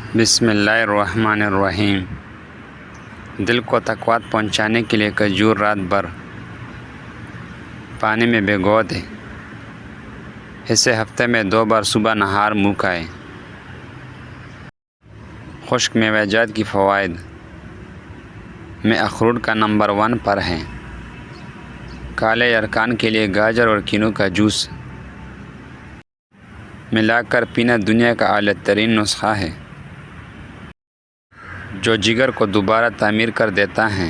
بسم اللہ الرحمن الرحیم۔ دل کو تقویت پہنچانے کے لیے کھجور رات بھر پانی میں بھگو دیں۔ اسے ہفتے میں 2 بار صبح نہار منہ کھائیں۔ خشک میوہ جات کی فوائد میں اخروٹ کا نمبر 1 پر ہے۔ کالے ارکان کے لیے گاجر اور کینو کا جوس ملا کر پینا دنیا کا اعلیٰ ترین نسخہ ہے جو جگر کو دوبارہ تعمیر کر دیتا ہے۔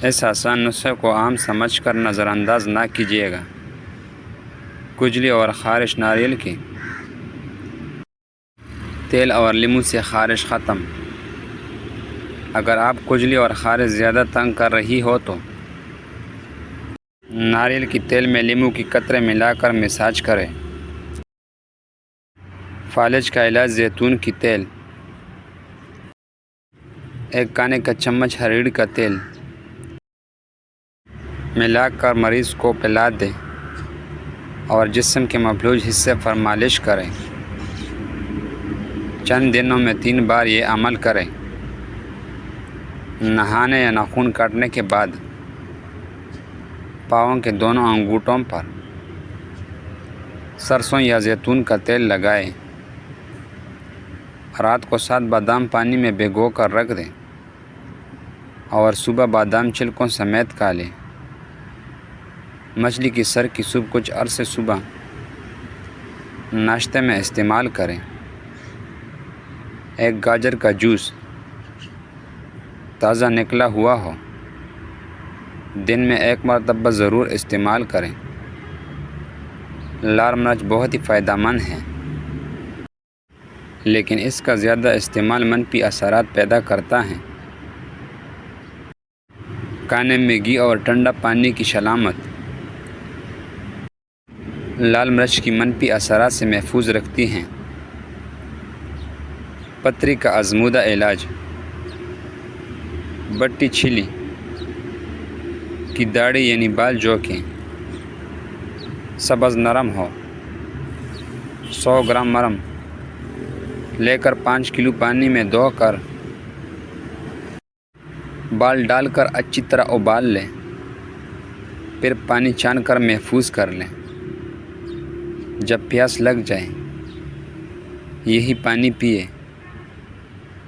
اس آسان نسخے کو عام سمجھ کر نظر انداز نہ کیجیے گا۔ کھجلی اور خارش ناریل کے تیل اور لیموں سے خارش ختم۔ اگر آپ کھجلی اور خارش زیادہ تنگ کر رہی ہو تو ناریل کے تیل میں لیموں کی قطرے ملا کر مساج کریں۔ فالج کا علاج زیتون کی تیل، 1 کھانے کا چمچ ہریڑ کا تیل ملا کر مریض کو پلا دیں اور جسم کے مفلوج حصے پر مالش کریں۔ چند دنوں میں 3 بار یہ عمل کریں۔ نہانے یا ناخن کاٹنے کے بعد پاؤں کے دونوں انگوٹھوں پر سرسوں یا زیتون کا تیل لگائیں۔ رات کو 7 بادام پانی میں بھگو کر رکھ دیں اور صبح بادام چھلکوں سمیت کھا لیں۔ مچھلی کی سر کی سوپ کچھ عرصے صبح ناشتے میں استعمال کریں۔ 1 گاجر کا جوس تازہ نکلا ہوا ہو، دن میں 1 مرتبہ ضرور استعمال کریں۔ لال مرچ بہت ہی فائدہ مند ہے، لیکن اس کا زیادہ استعمال منفی اثرات پیدا کرتا ہے۔ کھانے میں گھی اور ٹھنڈا پانی کی علامت لال مرچ کی منفی اثرات سے محفوظ رکھتی ہیں۔ پتری کا آزمودہ علاج، بٹی چھیلی کی داڑھی یعنی بال جو کہ سبز نرم ہو، 100 گرام مرہم لے کر 5 کلو پانی میں دھو کر بال ڈال کر اچھی طرح ابال لیں، پھر پانی چھان کر محفوظ کر لیں۔ جب پیاس لگ جائے یہی پانی پیے،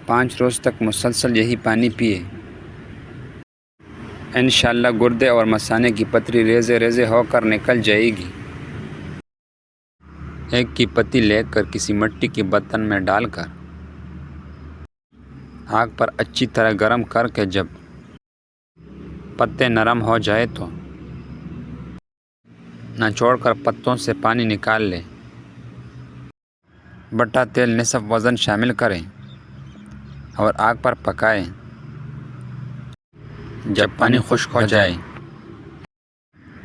5 روز تک مسلسل یہی پانی پیے۔ انشاءاللہ گردے اور مثانے کی پتری ریزے ریزے ہو کر نکل جائے گی۔ 1 کی پتی لے کر کسی مٹی کے برتن میں ڈال کر آگ پر اچھی طرح گرم کر کے جب پتے نرم ہو جائے تو نچوڑ کر پتوں سے پانی نکال لیں۔ بٹا تیل نصف وزن شامل کریں اور آگ پر پکائیں۔ جب پانی خشک ہو جائے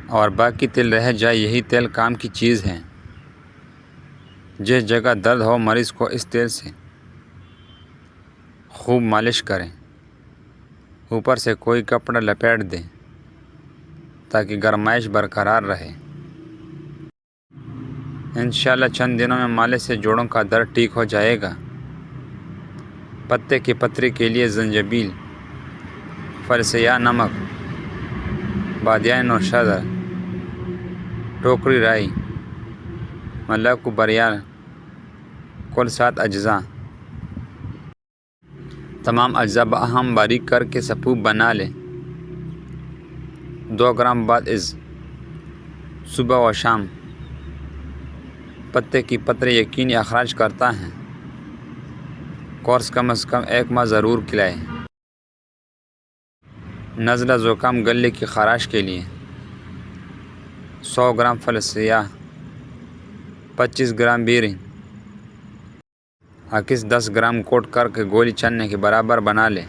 اور باقی تیل رہ جائے، یہی تیل کام کی چیز ہے۔ جس جگہ درد ہو مریض کو اس تیل سے خوب مالش کریں۔ اوپر سے کوئی کپڑا لپیٹ دیں تاکہ گرمائش برقرار رہے۔ انشاءاللہ چند دنوں میں مالش سے جوڑوں کا درد ٹھیک ہو جائے گا۔ پتے کی پتری کے لیے زنجبیل، پھل سیاہ نمک، بادیان اور شہد، ٹوکری رائی، ملک و بریان، کل 7 اجزاء۔ تمام اجزاء باہم باریک کر کے سپوپ بنا لیں۔ 2 گرام بعد از صبح و شام پتے کی پتری یقینی اخراج کرتا ہے۔ کورس کم از کم 1 ماہ ضرور کھلائیں۔ نزلہ زکام گلے کی خراش کے لیے 100 گرام پھل سیاہ، 25 گرام بیرنگ، عکس 10 گرام کوٹ کر کے گولی چنے کے برابر بنا لیں۔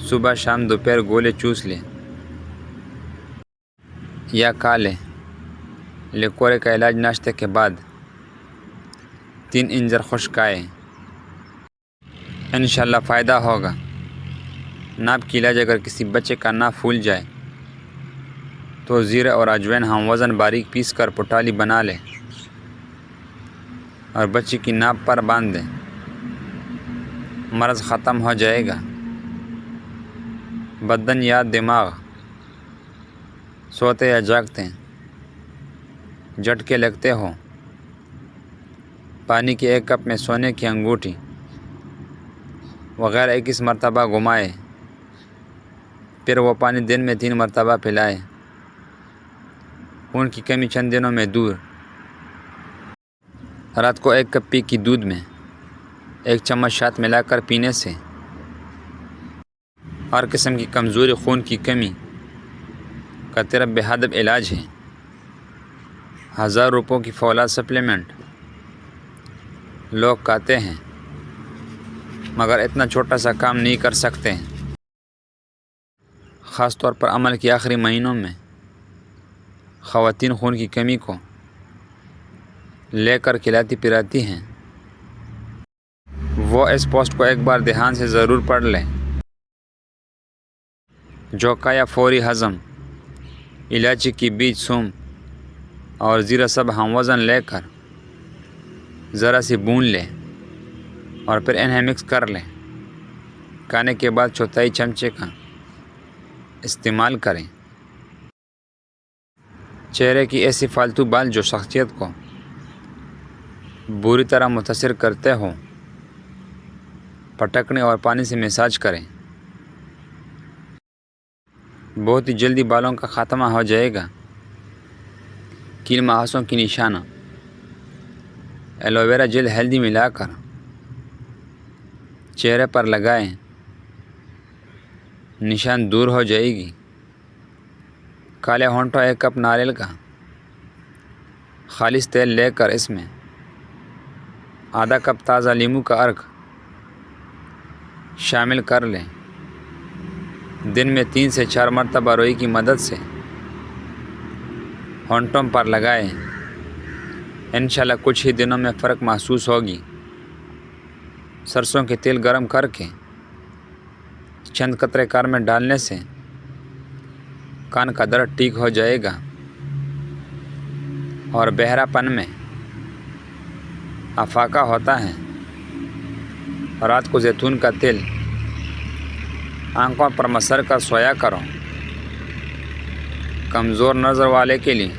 صبح شام دوپہر گولے چوس لیں یا کھا لیں۔ لکورے کا علاج ناشتے کے بعد 3 انجیر خشک کھائیں۔ انشاءاللہ فائدہ ہوگا۔ ناپ کی علاج، اگر کسی بچے کا ناپ پھول جائے تو زیرہ اور اجوائن ہم وزن باریک پیس کر پٹالی بنا لیں۔ اور بچی کی ناپ پر باندھ دیں، مرض ختم ہو جائے گا۔ بدن یا دماغ، سوتے یا جاگتے، جھٹکے لگتے ہو، پانی کے ایک کپ میں سونے کی انگوٹھی وغیرہ 21 مرتبہ گھمائے، پھر وہ پانی دن میں 3 مرتبہ پلائے۔ خون کی کمی چند دنوں میں دور۔ رات کو 1 کپ کی دودھ میں 1 چمچ شہد ملا کر پینے سے ہر قسم کی کمزوری، خون کی کمی کا طرف بے حد علاج ہے۔ 1000 روپوں کی فولاد سپلیمنٹ لوگ کہتے ہیں مگر اتنا چھوٹا سا کام نہیں کر سکتے، خاص طور پر عمل کے آخری مہینوں میں۔ خواتین خون کی کمی کو لے کر کھلاتی پلاتی ہیں۔ وہ اس پوسٹ کو ایک بار دھیان سے ضرور پڑھ لیں۔ جوکا یا فوری ہضم، الائچی کی بیج، سونف اور زیرہ سب ہم وزن لے کر ذرا سی بھون لیں اور پھر انہیں مکس کر لیں۔ کھانے کے بعد 1/4 چمچے کا استعمال کریں۔ چہرے کی ایسی فالتو بال جو شخصیت کو بری طرح متاثر کرتے ہوں، پٹکنے اور پانی سے مساج کریں۔ بہت ہی جلدی بالوں کا خاتمہ ہو جائے گا۔ کیل مہاسوں کی نشانہ، ایلو ویرا جیل ہلدی ملا کر چہرے پر لگائیں، نشان دور ہو جائے گی۔ کالے ہونٹوں، 1 کپ ناریل کا خالص تیل لے کر اس میں آدھا کپ تازہ لیموں کا عرق شامل کر لیں۔ دن میں 3 سے 4 مرتبہ روئی کی مدد سے ہونٹوں پر لگائیں۔ انشاءاللہ کچھ ہی دنوں میں فرق محسوس ہوگی۔ سرسوں کے تیل گرم کر کے چند قطرے کار میں ڈالنے سے کان کا درد ٹھیک ہو جائے گا اور بہرا پن میں افاقہ ہوتا ہے۔ رات کو زیتون کا تیل آنکھوں پر مسر کر سویا کرو۔ کمزور نظر والے کے لیے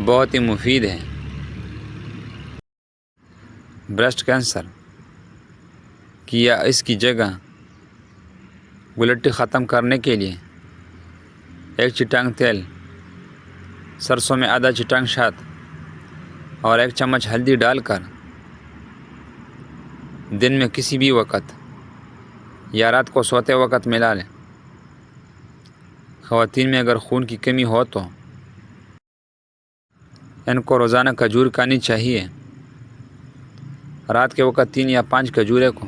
بہت ہی مفید ہے۔ بریسٹ کینسر کی یا اس کی جگہ گلٹی ختم کرنے کے لیے 1 چٹانگ تیل، سرسوں میں آدھا چٹانگ شہد اور 1 چمچ ہلدی ڈال کر دن میں کسی بھی وقت یا رات کو سوتے وقت ملا لیں۔ خواتین میں اگر خون کی کمی ہو تو ان کو روزانہ کھجور کھانی چاہیے۔ رات کے وقت 3 یا 5 کھجورے کو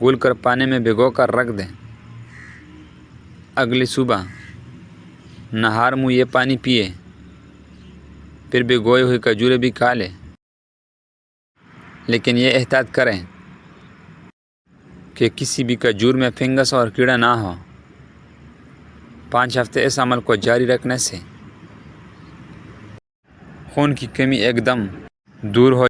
گول کر پانی میں بھگو کر رکھ دیں۔ اگلی صبح نہار منہ یہ پانی پیے، پھر بھگوئی ہوئی کھجورے بھی کھا لیں، لیکن یہ احتیاط کریں کہ کسی بھی کھجور میں فنگس اور کیڑا نہ ہو۔ 5 ہفتے اس عمل کو جاری رکھنے سے خون کی کمی ایک دم دور ہو